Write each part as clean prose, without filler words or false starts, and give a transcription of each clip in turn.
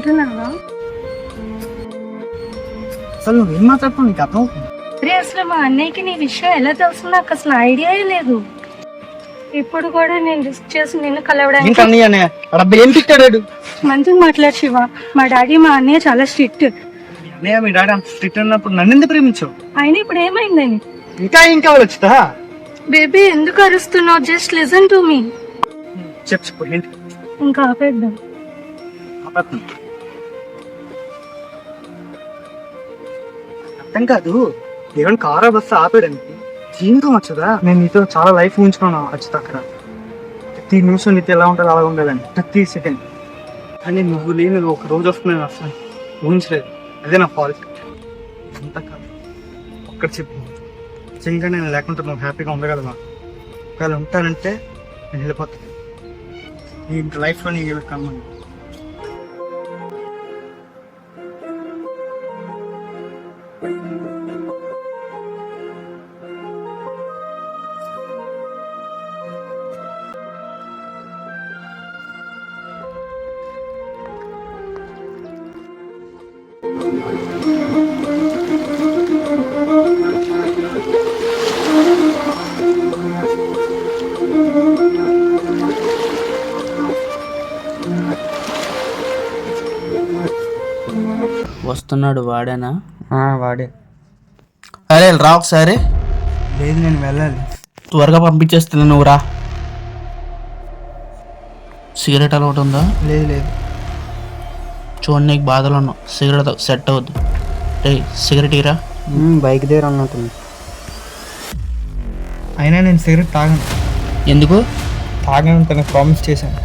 వింటున్నావా? అసలు నువ్వేం మాట్లాడుతున్నావు? నీకు అర్థం రే, అసలు మా అన్నయ్యకి నీ విషయం ఎలా తెలుసు? నాకు అసలు ఐడియా లేదు. ఇప్పుడు కూడా నేను రిస్క్ చేసి నిన్ను కలవడానికి మంచిగా మాట్లాడు శివ. మా డాడీ మా అన్నయ్య చాలా స్ట్రిక్ట్. అన్నయ్య మీ డాడీ అంత స్ట్రిక్ట్ ఉన్నప్పుడు నన్ను ఎందుకు ప్రేమించావు? అయినా ఇప్పుడు ఏమైందని? ఇంకా వచ్చుతా బేబీ ఎందుకు అరుస్తున్నావు? Just listen to me. చెప్పు ఏంటి? ఇంకా ఆపేద్దాం. అర్థం కాదు, ఏమైనా కారా బస్సు ఆపేయడానికి జీవితం వచ్చదా? నేను నీతో చాలా లైఫ్ ఊహించుకున్నాను వచ్చి అక్కడ. ప్రతి నిమిషం నీతో ఎలా ఉంటుందో అలా ఉండాలని, ప్రతి సెకండ్. కానీ నువ్వు లేని ఒక రోజు వస్తున్నాను అసలు ఊహించలేదు. అదే నా ఫాల్ట్. అంత కాదు, ఒక్కటి చెప్పు, నిజంగా నేను లేకుండా నువ్వు హ్యాపీగా ఉండగలవా? ఒకవేళ ఉంటానంటే నేను వెళ్ళిపోతాను. నీ లైఫ్లో నీ కమ్మని. వస్తున్నాడు వాడేనా? వాడే. అరే రా ఒకసారి. లేదు, నేను వెళ్ళాలి. త్వరగా పంపించేస్తున్నా, నువ్వు రా. సిగరెట్ అలవాటు ఉందా? లేదు. చూడండి, నీకు బాధలు ఉన్నావు, సిగరెట్ సెట్ అవుద్ది. రే సిగరెట్ ఇరా. బైక్ దగ్గర ఉన్నట్టుంది. అయినా నేను సిగరెట్ తాగను. ఎందుకు తాగను? తనకు ప్రామిస్ చేశాను.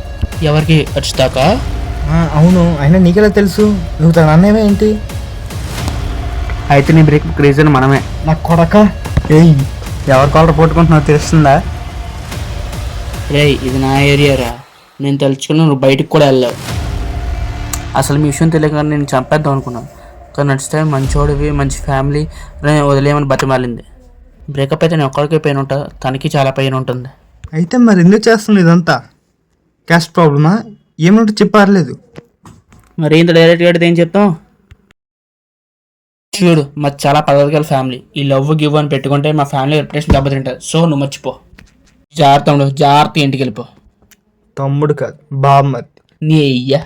ఎవరికి వచ్చాకా? అవును. అయినా నీకెలా తెలుసు? నువ్వు తన అన్నయ్య ఏంటి? అయితే నీ బ్రేక్ రీజన్ మనమే. నా కొడక, ఎవరి కాలర్ పట్టుకుంటున్నావు తెలుస్తుందా? రే ఇది నా ఏరియా రా, నేను తెలుసుకుని నువ్వు బయటికి కూడా వెళ్ళావు. అసలు మీ విషయం తెలియక నేను చంపేద్దాం అనుకున్నాను, కానీ నచ్చితే మంచోడివి, మంచి ఫ్యామిలీ వదిలేయమని బతిమాలింది. బ్రేకప్ అయితే నేను ఒక్కడికే పెయిన్ ఉంటా, తనకి చాలా పెయిన్ ఉంటుంది. అయితే మరి ఎందుకు చేస్తుంది ఇదంతా? క్యాస్ట్ ప్రాబ్లమా? ఏమంటే చెప్పారలేదు. మరి ఇంత డైరెక్ట్గా అడిగితే ఏం చెప్తాం? చూడు, మాది చాలా పద్ధతిగల ఫ్యామిలీ. ఈ లవ్ గివ్ అని పెట్టుకుంటే మా ఫ్యామిలీ రెప్యుటేషన్ దెబ్బతింటుంది. సో నువ్వు మర్చిపో. జాగ్రత్త ఇంటికి వెళ్ళిపో. తమ్ముడు కాదు, బామ్మది. నీ అయ్యా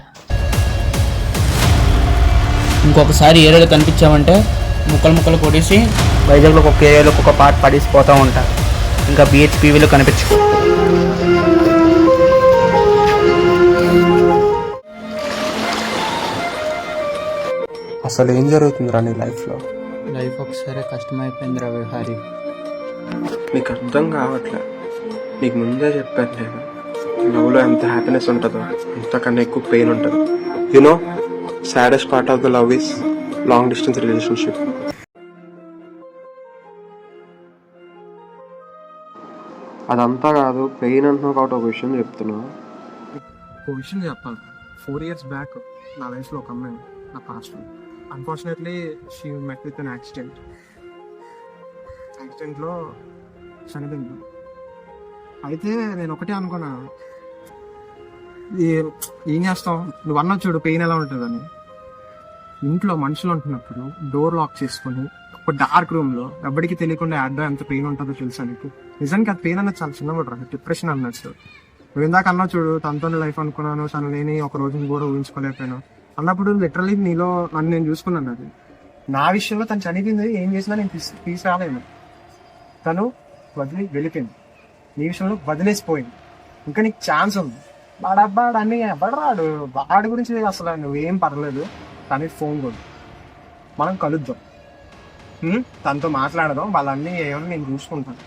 ఇంకొకసారి ఏరియాలో కనిపించామంటే ముక్కలు కొట్టేసి వైజాగ్లో ఒక్కొక్క ఏరియాలో ఒక్కొక్క పాట పడేసిపోతూ ఉంటా. ఇంకా BHPVలో కనిపించుకో. అసలు ఏం జరుగుతుందిరా నీ లైఫ్లో? లైఫ్ ఒకసారి కష్టమైపోయిందిరా విహారీ. నీకు అర్థం కావట్లే. నీకు ముందే చెప్పాను నేను, లవ్లో ఎంత హ్యాపీనెస్ ఉంటుందో అంతకన్నా ఎక్కువ పెయిన్ ఉంటుంది. You know, saddest part of the love is long distance relationship. అదంతా కాదు, పెయిన్ అంటున్నావు కాబట్టి ఒక విషయం చెప్తున్నావు. ఒక విషయం చెప్పాలి. 4 years బ్యాక్ నా లైఫ్లో ఒక అమ్మాయి, నా past. Unfortunately she met with an యాక్సిడెంట్లో చనిపోయింది. అయితే నేను ఒకటే అనుకున్నా, ఏం చేస్తాం? నువ్వు అన్నా చూడు పెయిన్ ఎలా ఉంటుందని. ఇంట్లో మనుషులు ఉంటున్నప్పుడు డోర్ లాక్ చేసుకుని ఒక డార్క్ రూమ్లో ఎవరికి తెలియకుండా యాడ్ ఎంత పెయిన్ ఉంటుందో తెలుసా నీకు? నిజానికి అది పెయిన్ అన్నది చాలా చిన్నగా డిప్రెషన్ అన్నట్టు. నువ్వు ఇందాక అన్నా చూడు, తనతోనే లైఫ్ అనుకున్నాను, తను లేని ఒక రోజుని కూడా ఊహించుకోలేకపోయాను అన్నప్పుడు లిటరల్లీ నీలో నన్ను నేను చూసుకున్నాను. అది నా విషయంలో తను చనిపోయింది, ఏం చేసినా నేను తీసుకురాలేను. తను వదిలి వెళ్ళిపోయింది, నీ విషయంలో వదిలేసిపోయింది. ఇంకా నీకు ఛాన్స్ ఉంది. వాడబ్బాడు అన్ని ఎవడరాడు, వాడి గురించి అసలు నువ్వేం పర్లేదు. తనకి ఫోన్ కొడు, మనం కలుద్దాం, తనతో మాట్లాడదాం, వాళ్ళన్నీ ఏమన్నా నేను చూసుకుంటాను.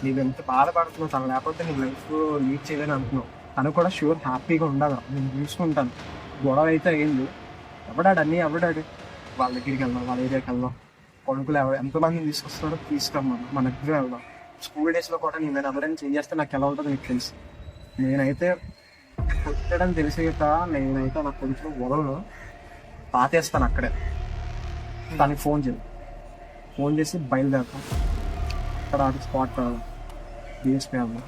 నీకు ఎంత బాధపడుతున్నావు, తను లేకపోతే నీ లైఫ్ లీడ్ చేయలేని అంటున్నావు. తను కూడా షూర్ హ్యాపీగా ఉండదు, నేను చూసుకుంటాను. గొడవ అయితే అయింది, ఎవడాడు అన్నీ ఎవడాడు, వాళ్ళ దగ్గరికి వెళ్దాం, వాళ్ళ ఏరియాకి వెళ్దాం, కొడుకులు ఎంతమందిని తీసుకొస్తున్నాడో తీసుకురమ్మను, మన దగ్గర వెళ్దాం. స్కూల్ డేస్లో కూడా నేను ఎవరైనా చేస్తే నాకు ఎలా ఉంటుందో నీకు తెలుసు. నేనైతే కొట్టడం తెలిసేట, నేనైతే నాకు కొంచెం గొడవలు పాతేస్తాను అక్కడే. దానికి ఫోన్ చేసి బయలుదేరుతాం. అక్కడ స్పాట్ BSP వెళ్దాం.